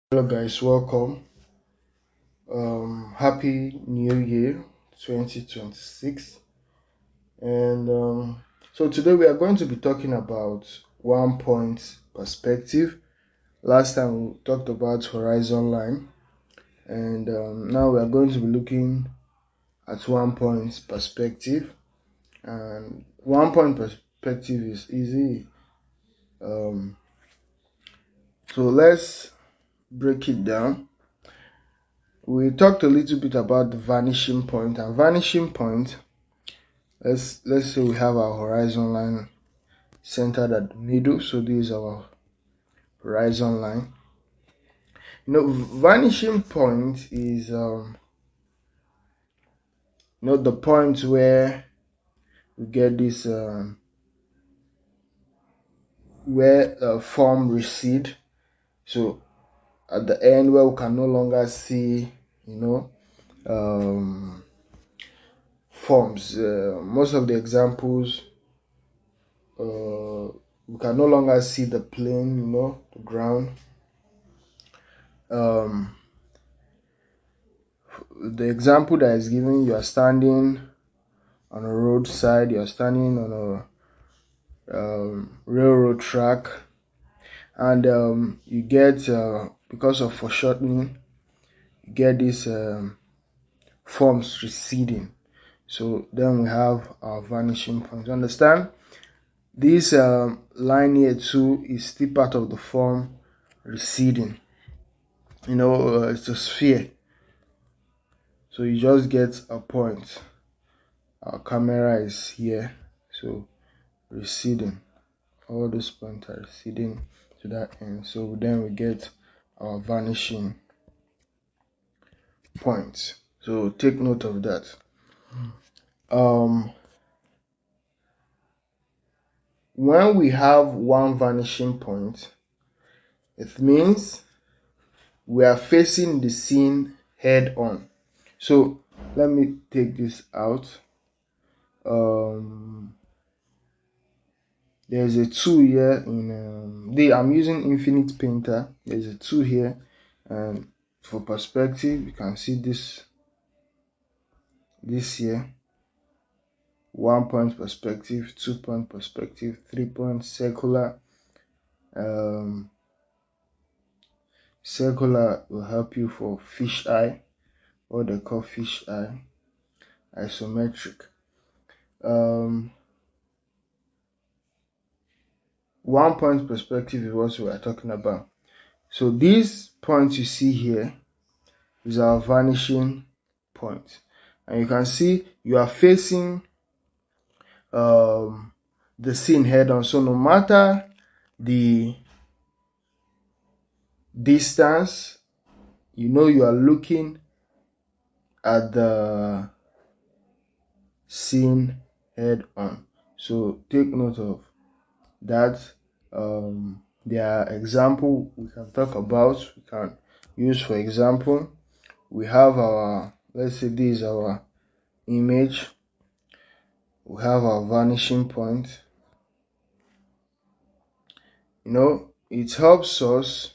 Hello guys, welcome. Happy New Year 2026. And so today we are going to be talking about 1 point perspective. Last time we talked about horizon line, and now we are going to be looking at 1 point perspective. And 1 point perspective is easy. So let's break it down. We talked a little bit about the vanishing point, and vanishing point, let's say we have our horizon line centered at the middle. So this is our horizon line. Vanishing point is the point where we get this where form recede. So at the end where we can no longer see forms. Most of the examples, we can no longer see the plane, the ground. The example that is given, you are standing on a roadside, you are standing on a railroad track, and you get, because of foreshortening, you get these forms receding. So then we have our vanishing point. Understand? This line here too is still part of the form receding. It's a sphere. So you just get a point. Our camera is here. So receding. All those points are receding to that end. So then we get our vanishing point. So take note of that. When we have one vanishing point, it means we are facing the scene head on. So let me take this out. There's a tool here in I'm using Infinite Painter. There's a tool here, and for perspective you can see this here: 1 point perspective, 2 point perspective, 3 point circular. Circular will help you for fish eye, what they call fish eye, isometric. 1 point perspective is what we are talking about. So this point you see here is our vanishing point, and you can see you are facing the scene head on. So no matter the distance, you are looking at the scene head on. So take note of that. There are example we can talk about, we can use. For example, we have our, let's say this is our image, we have our vanishing point. It helps us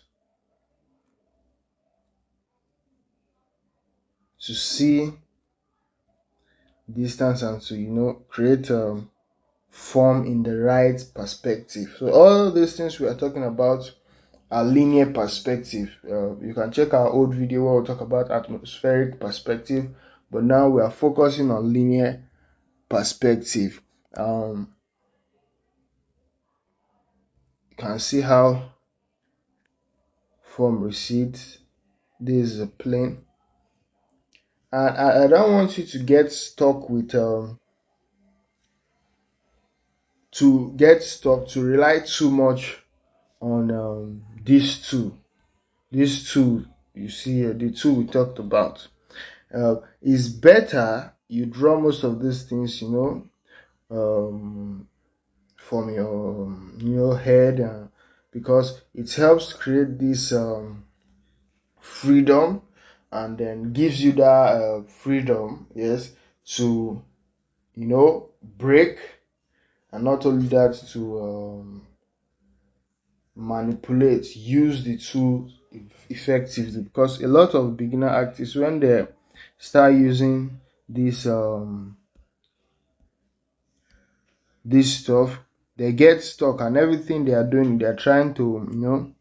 to see distance and to create a form in the right perspective. So all these things we are talking about are linear perspective. You can check our old video where we talk about atmospheric perspective, but now we are focusing on linear perspective. You can see how form recedes. This is a plane, and I don't want you to get stuck with to rely too much on these two you see here, the two we talked about. It's better you draw most of these things from your head, because it helps create this freedom, and then gives you that freedom, yes, to break, and not only that, to manipulate, use the tools effectively, because a lot of beginner artists, when they start using this stuff, they get stuck, and everything they are doing, they are trying to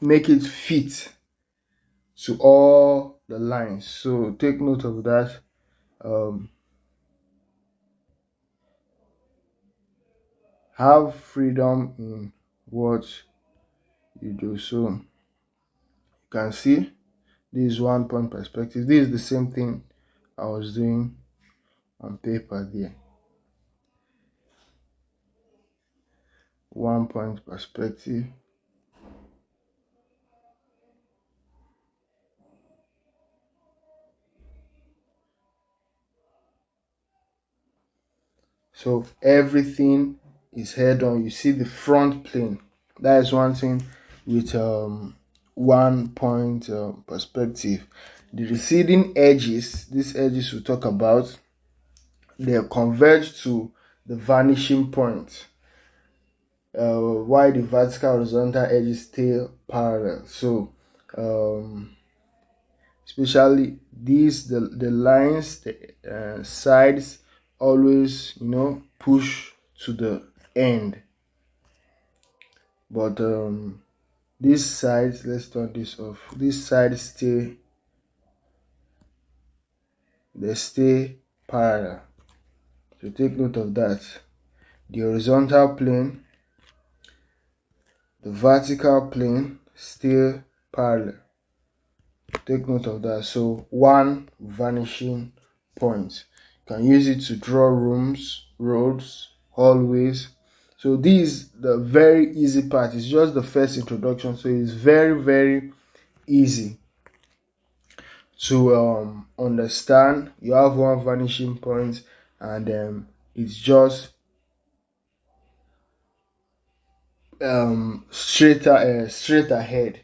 make it fit to all the lines. So take note of that. Have freedom in what you do. So you can see this is 1 point perspective. This is the same thing I was doing on paper there. 1 point perspective. So everything is head on. You see the front plane. That is one thing with 1 point perspective. The receding edges, these edges we talk about, they converge to the vanishing point, while the vertical horizontal edges stay parallel. So especially these, the lines, the sides always push to the end, but these sides, let's turn this off, these sides stay parallel. So take note of that. The horizontal plane, the vertical plane still parallel. Take note of that. So one vanishing point. You can use it to draw rooms, roads, hallways. So this, the very easy part, is just the first introduction. So it's very, very easy to understand. You have one vanishing point, and it's just straight ahead,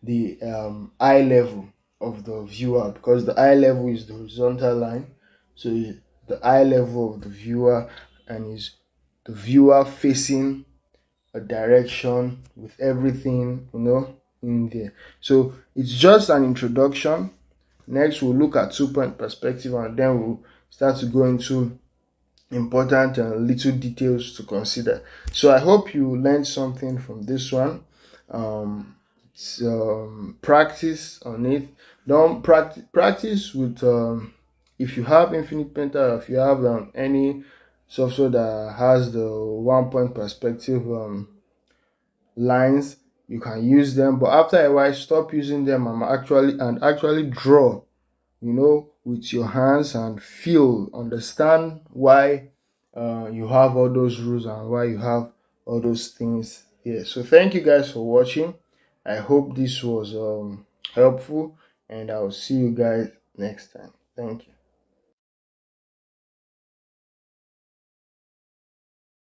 the eye level of the viewer, because the eye level is the horizontal line. So the eye level of the viewer, and is the viewer facing a direction with everything in there. So it's just an introduction. Next we'll look at 2 point perspective, and then we'll start to go into important and little details to consider. So I hope you learned something from this one. Practice on it. Don't practice with if you have Infinite Painter, or if you have any software that has the 1 point perspective lines, you can use them, but after a while stop using them and actually draw with your hands, and understand why you have all those rules and why you have all those things here. So thank you guys for watching. I hope this was helpful, and I'll see you guys next time. Thank you.